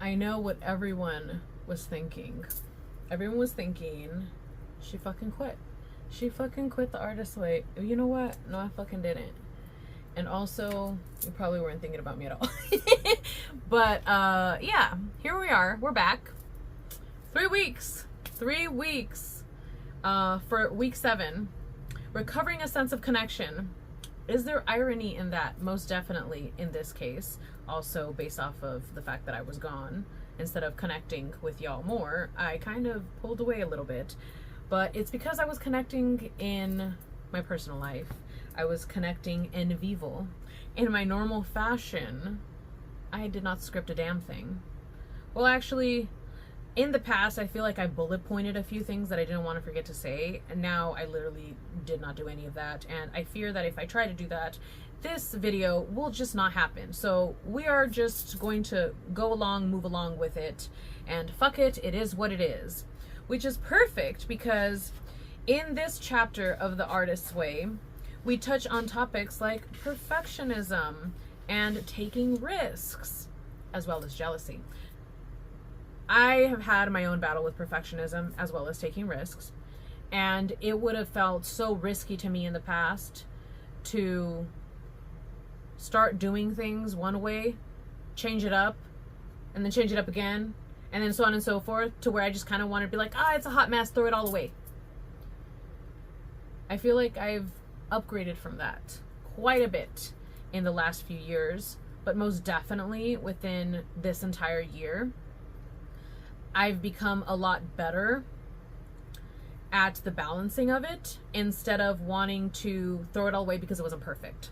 I know what everyone was thinking. Everyone was thinking, she fucking quit. She fucking quit the artist way. You know what? No, I fucking didn't. And also, you probably weren't thinking about me at all. But, yeah, here we are. We're back. 3 weeks. 3 weeks. For week 7. Recovering a sense of connection. Is there irony in that? Most definitely in this case. Also based off of the fact that I was gone. Instead of connecting with y'all more, I kind of pulled away a little bit. But it's because I was connecting in my personal life. I was connecting in vivo. In my normal fashion, I did not script a damn thing. Well, actually, in the past, I feel like I bullet pointed a few things that I didn't want to forget to say. And now I literally did not do any of that. And I fear that if I try to do that, this video will just not happen. So we are just going to go along, move along with it. And fuck it, it is what it is. Which is perfect because in this chapter of The Artist's Way, we touch on topics like perfectionism and taking risks, as well as jealousy. I have had my own battle with perfectionism as well as taking risks, and it would have felt so risky to me in the past to start doing things one way, change it up, and then change it up again, and then so on and so forth, to where I just kind of want to be like, it's a hot mess, throw it all away. I feel like I've upgraded from that quite a bit in the last few years, but most definitely within this entire year, I've become a lot better at the balancing of it instead of wanting to throw it all away because it wasn't perfect.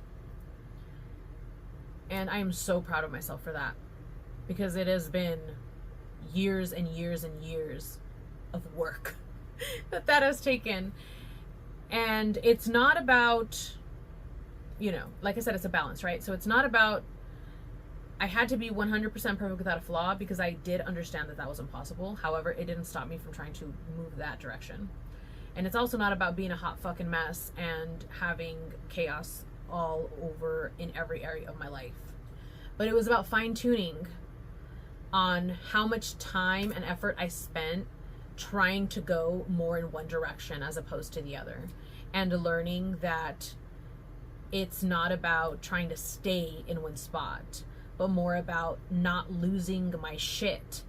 And I am so proud of myself for that, because it has been years and years and years of work that has taken. And it's not about, like I said, it's a balance, right? So it's not about I had to be 100% perfect without a flaw, because I did understand that was impossible. However, it didn't stop me from trying to move that direction. And it's also not about being a hot fucking mess and having chaos all over in every area of my life. But it was about fine-tuning on how much time and effort I spent trying to go more in one direction as opposed to the other. And learning that it's not about trying to stay in one spot, but more about not losing my shit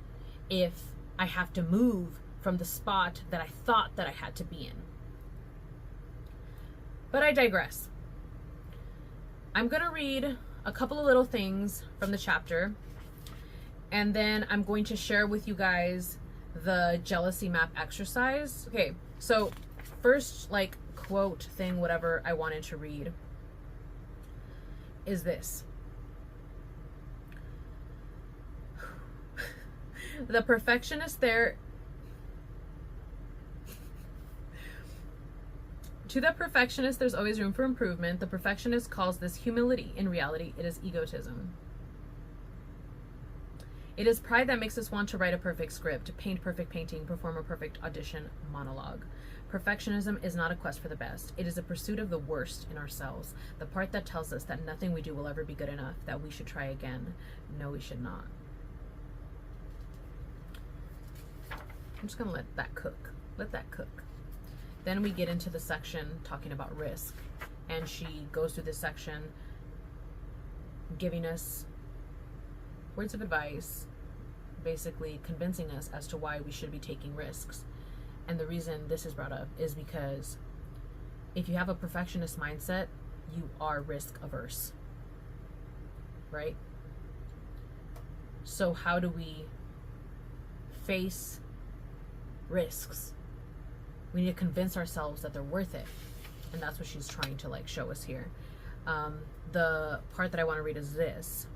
if I have to move from the spot that I thought that I had to be in. But I digress. I'm gonna read a couple of little things from the chapter, and then I'm going to share with you guys the jealousy map exercise. Okay, so first, quote thing, whatever I wanted to read is this. The perfectionist there. To the perfectionist, there's always room for improvement. The perfectionist calls this humility. In reality, it is egotism. It is pride that makes us want to write a perfect script, paint perfect painting, perform a perfect audition monologue. Perfectionism is not a quest for the best. It is a pursuit of the worst in ourselves, the part that tells us that nothing we do will ever be good enough, that we should try again. No, we should not. I'm just gonna let that cook. Let that cook. Then we get into the section talking about risk, and she goes through this section giving us words of advice, basically convincing us as to why we should be taking risks. And the reason this is brought up is because if you have a perfectionist mindset, you are risk averse, right? So how do we face risks? We need to convince ourselves that they're worth it. And that's what she's trying to show us here. The part that I want to read is this.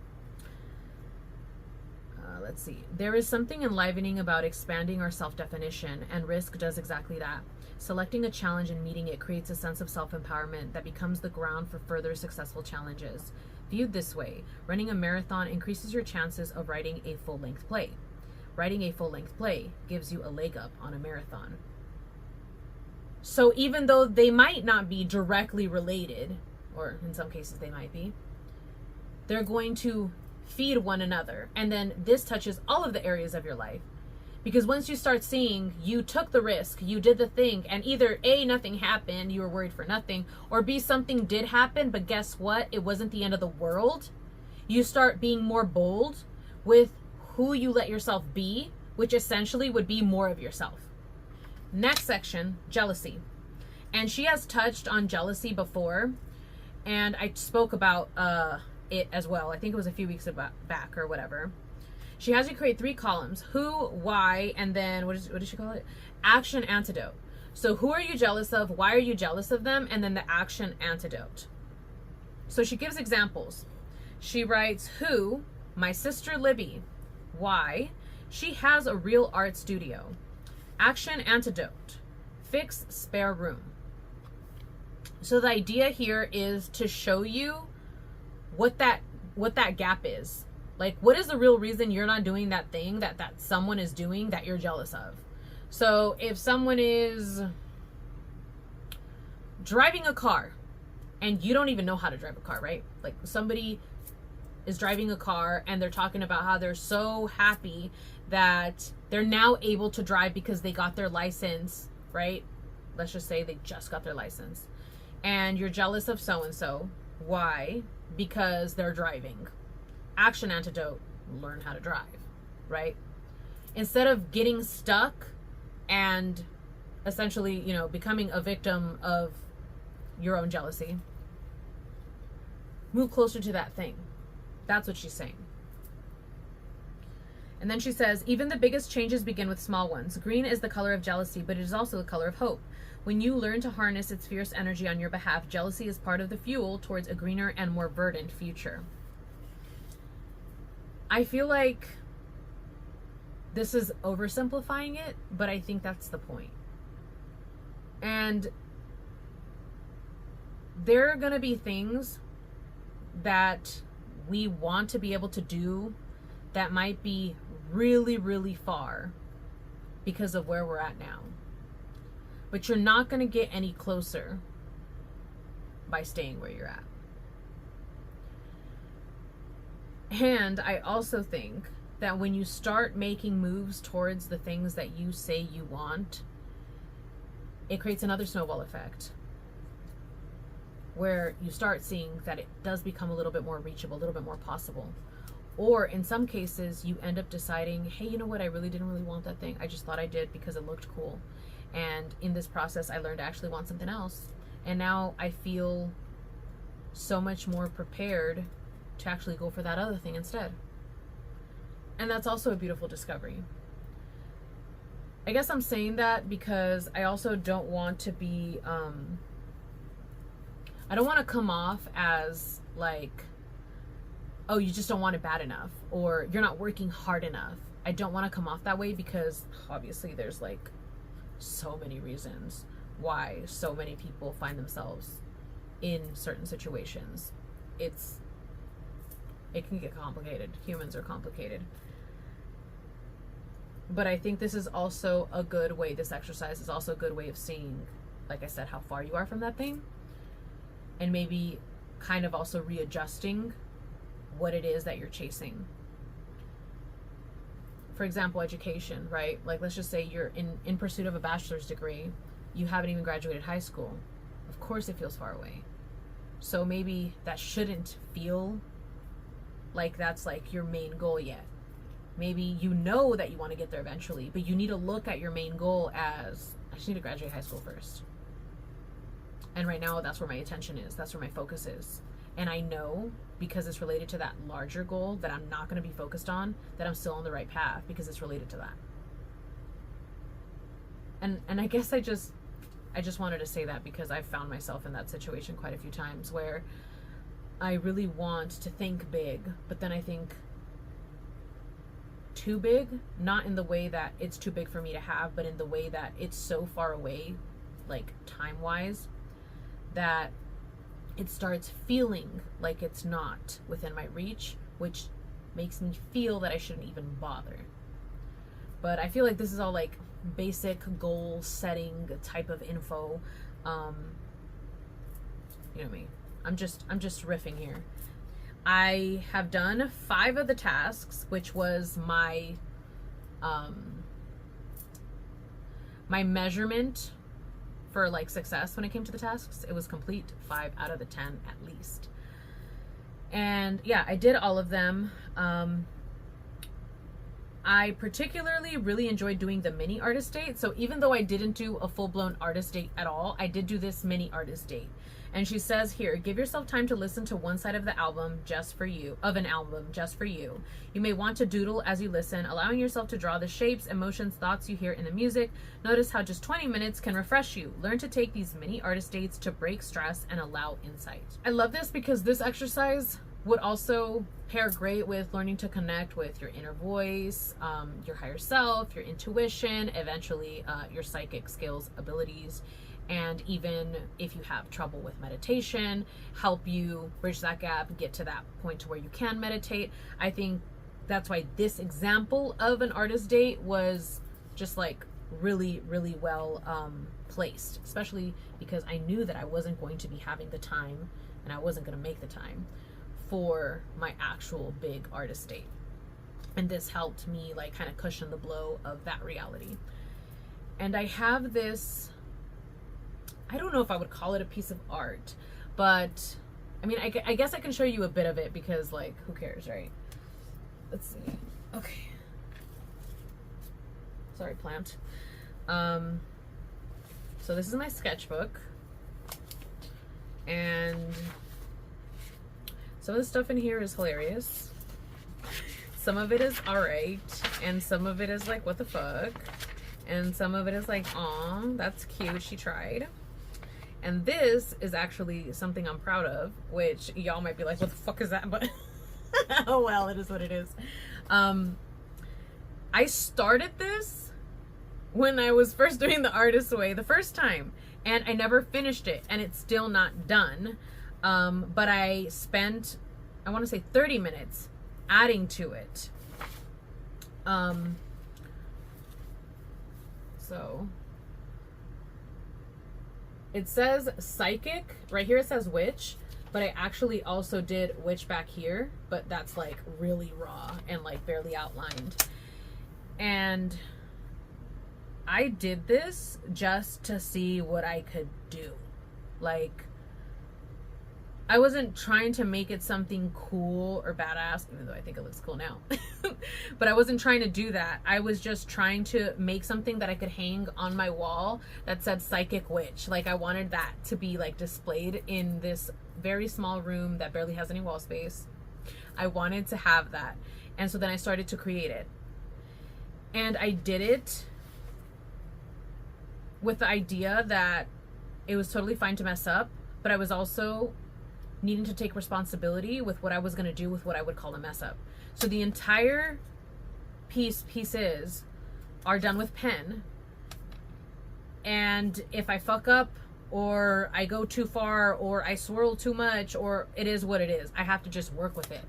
Let's see. There is something enlivening about expanding our self-definition, and risk does exactly that. Selecting a challenge and meeting it creates a sense of self-empowerment that becomes the ground for further successful challenges. Viewed this way, running a marathon increases your chances of writing a full-length play. Writing a full-length play gives you a leg up on a marathon. So even though they might not be directly related, or in some cases they might be, they're going to feed one another. And then this touches all of the areas of your life. Because once you start seeing you took the risk, you did the thing, and either A, nothing happened, you were worried for nothing, or B, something did happen, but guess what? It wasn't the end of the world. You start being more bold with who you let yourself be, which essentially would be more of yourself. Next section, jealousy. And she has touched on jealousy before, and I spoke about it as well. I think it was a few weeks back or whatever. She has you create 3 columns: who, why, and then what does she call it? Action antidote. So who are you jealous of? Why are you jealous of them? And then the action antidote. So she gives examples. She writes, who? My sister Libby. Why? She has a real art studio. Action antidote. Fix spare room. So the idea here is to show you what that gap is. Like, what is the real reason you're not doing that thing that someone is doing that you're jealous of? So if someone is driving a car and you don't even know how to drive a car, right? Like, somebody is driving a car and they're talking about how they're so happy that they're now able to drive because they got their license, right? Let's just say they just got their license. And you're jealous of so-and-so. Why? Because they're driving. Action antidote, learn how to drive, right? Instead of getting stuck and essentially, you know, becoming a victim of your own jealousy, move closer to that thing. That's what she's saying. And then she says, even the biggest changes begin with small ones. Green is the color of jealousy, but it is also the color of hope. When you learn to harness its fierce energy on your behalf, jealousy is part of the fuel towards a greener and more verdant future. I feel like this is oversimplifying it, but I think that's the point. And there are going to be things that we want to be able to do that might be really, really far because of where we're at now. But you're not going to get any closer by staying where you're at. And I also think that when you start making moves towards the things that you say you want, it creates another snowball effect where you start seeing that it does become a little bit more reachable, a little bit more possible. Or in some cases, you end up deciding, hey, you know what? I really didn't really want that thing. I just thought I did because it looked cool. And in this process, I learned to actually want something else. And now I feel so much more prepared to actually go for that other thing instead. And that's also a beautiful discovery. I guess I'm saying that because I also don't want to be, I don't want to come off as like, oh, you just don't want it bad enough, or you're not working hard enough. I don't want to come off that way because obviously there's like so many reasons why so many people find themselves in certain situations. It can get complicated. Humans are complicated. But I think this is also a good way, this exercise is also a good way of seeing, like I said, how far you are from that thing. And maybe kind of also readjusting what it is that you're chasing. For example, education, right? Like, let's just say you're in pursuit of a bachelor's degree. You haven't even graduated high school. Of course it feels far away. So maybe that shouldn't feel like that's like your main goal yet. Maybe you know that you want to get there eventually, but you need to look at your main goal as, I just need to graduate high school first. And right now, that's where my attention is. That's where my focus is. And I know, because it's related to that larger goal that I'm not going to be focused on, that I'm still on the right path because it's related to that. And I guess I just wanted to say that because I've found myself in that situation quite a few times where I really want to think big, but then I think too big, not in the way that it's too big for me to have, but in the way that it's so far away, like time-wise, that it starts feeling like it's not within my reach, which makes me feel that I shouldn't even bother. But I feel like this is all like basic goal setting type of info. You know me. I'm just riffing here. I have done 5 of the tasks, which was my my measurement for like success when it came to the tasks. It was complete 5 out of the 10 at least. And yeah, I did all of them. I particularly really enjoyed doing the mini artist date. So even though I didn't do a full-blown artist date at all, I did do this mini artist date. And she says here, give yourself time to listen to one side of the album just for you, of an album just for you. You may want to doodle as you listen, allowing yourself to draw the shapes, emotions, thoughts you hear in the music. Notice how just 20 minutes can refresh you. Learn to take these mini artist dates to break stress and allow insight. I love this because this exercise would also pair great with learning to connect with your inner voice, your higher self, your intuition, eventually your psychic skills, abilities, and even if you have trouble with meditation, help you bridge that gap, get to that point to where you can meditate. I think that's why this example of an artist date was just like really, really well placed, especially because I knew that I wasn't going to be having the time and I wasn't going to make the time for my actual big artist date. And this helped me like kind of cushion the blow of that reality. And I have this, I don't know if I would call it a piece of art, but I mean, I guess I can show you a bit of it because like, who cares, right? Let's see. Okay. Sorry, plant. So this is my sketchbook. And some of the stuff in here is hilarious. Some of it is alright. And some of it is like, what the fuck? And some of it is like, aw, that's cute, she tried. And this is actually something I'm proud of, which y'all might be like, what the fuck is that? But oh well, it is what it is. I started this when I was first doing the artist way the first time, and I never finished it, and it's still not done. But I spent, I want to say 30 minutes adding to it. So it says psychic right here, it says witch, but I actually also did witch back here, but that's like really raw and like barely outlined. And I did this just to see what I could do. Like, I wasn't trying to make it something cool or badass, even though I think it looks cool now. But I wasn't trying to do that. I was just trying to make something that I could hang on my wall that said psychic witch. Like, I wanted that to be like displayed in this very small room that barely has any wall space. I wanted to have that. And so then I started to create it. And I did it with the idea that it was totally fine to mess up, but I was also needing to take responsibility with what I was going to do with what I would call a mess up. So the entire pieces are done with pen. And if I fuck up or I go too far or I swirl too much, or it is what it is, I have to just work with it.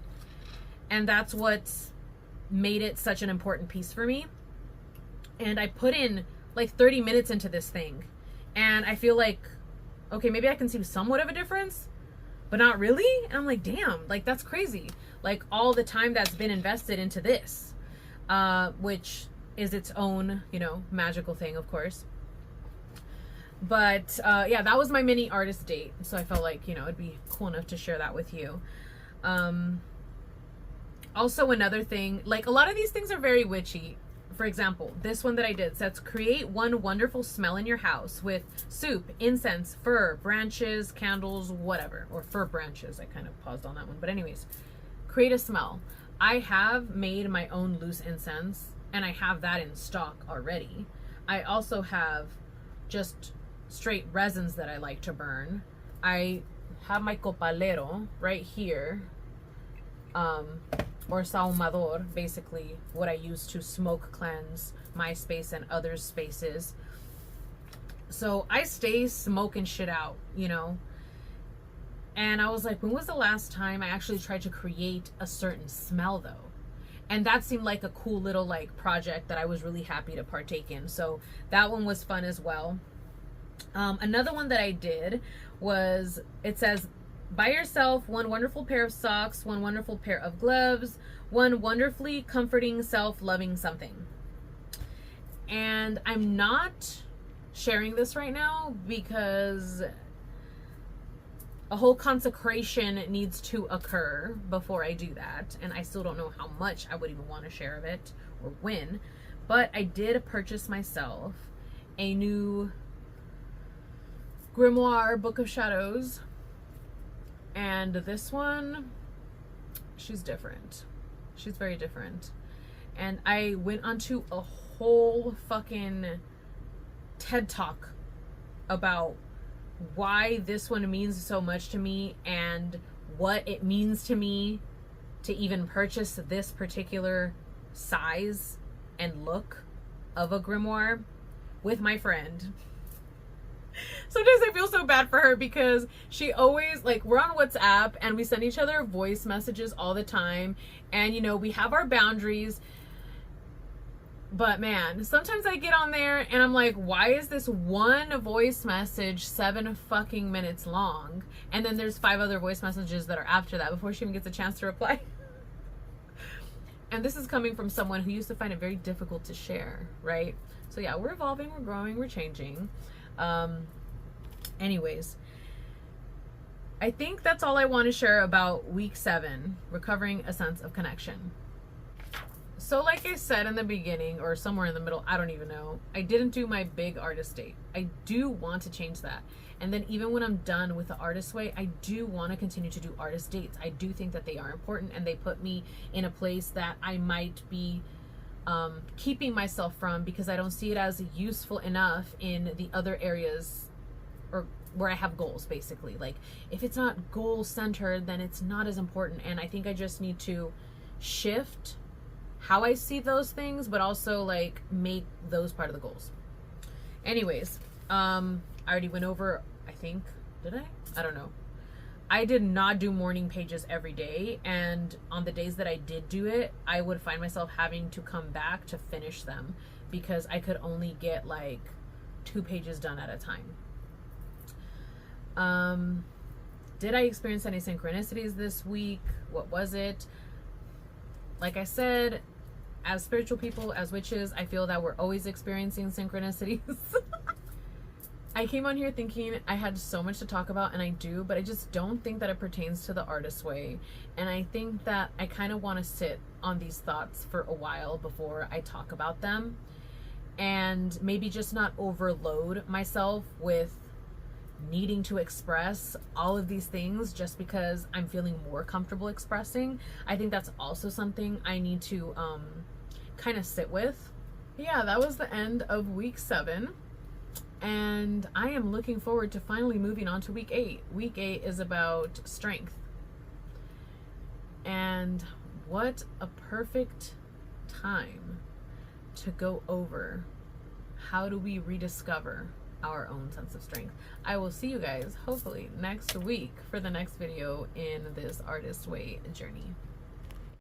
And that's what's made it such an important piece for me. And I put in like 30 minutes into this thing. And I feel like, okay, maybe I can see somewhat of a difference, but not really. And I'm like, damn, like that's crazy. Like all the time that's been invested into this, which is its own, you know, magical thing, of course. But yeah, that was my mini artist date. So I felt like, you know, it'd be cool enough to share that with you. Also another thing, like a lot of these things are very witchy. For example, this one that I did says, create one wonderful smell in your house with soup, incense, fir, branches, candles, whatever. Or fir branches. I kind of paused on that one. But anyways, create a smell. I have made my own loose incense, and I have that in stock already. I also have just straight resins that I like to burn. I have my copalero right here. Or sahumador, basically what I use to smoke cleanse my space and others' spaces. So I stay smoking shit out, you know. And I was like, when was the last time I actually tried to create a certain smell though? And that seemed like a cool little like project that I was really happy to partake in. So that one was fun as well. Another one that I did was, it says, Buy yourself one wonderful pair of socks, one wonderful pair of gloves, one wonderfully comforting, self-loving something. And I'm not sharing this right now because a whole consecration needs to occur before I do that. And I still don't know how much I would even want to share of it or when. But I did purchase myself a new grimoire book of shadows. And this one, she's different. She's very different. And I went onto a whole fucking TED Talk about why this one means so much to me and what it means to me to even purchase this particular size and look of a grimoire with my friend. Sometimes I feel so bad for her because she always, like, we're on WhatsApp and we send each other voice messages all the time, and you know, we have our boundaries. But man, sometimes I get on there and I'm like, why is this one voice message 7 fucking minutes long? And then there's 5 other voice messages that are after that before she even gets a chance to reply. And this is coming from someone who used to find it very difficult to share, right? So yeah, we're evolving, we're growing, we're changing. Anyways, I think that's all I want to share about week 7, recovering a sense of connection. So like I said in the beginning, or somewhere in the middle, I don't even know, I didn't do my big artist date. I do want to change that. And then even when I'm done with the artist way, I do want to continue to do artist dates. I do think that they are important, and they put me in a place that I might be keeping myself from, because I don't see it as useful enough in the other areas, or where I have goals, basically. Like, if it's not goal centered, then it's not as important. And I think I just need to shift how I see those things, but also like make those part of the goals. Anyways, I already went over, I think, did I don't know. I did not do morning pages every day, and on the days that I did do it, I would find myself having to come back to finish them because I could only get like 2 pages done at a time. Did I experience any synchronicities this week? What was it? Like I said, as spiritual people, as witches, I feel that we're always experiencing synchronicities. I came on here thinking I had so much to talk about, and I do, but I just don't think that it pertains to the artist way. And I think that I kind of want to sit on these thoughts for a while before I talk about them, and maybe just not overload myself with needing to express all of these things just because I'm feeling more comfortable expressing. I think that's also something I need to kind of sit with. Yeah, that was the end of week 7, and I am looking forward to finally moving on to week 8. Week 8 is about strength, and what a perfect time to go over how do we rediscover our own sense of strength. I will see you guys hopefully next week for the next video in this artist way journey.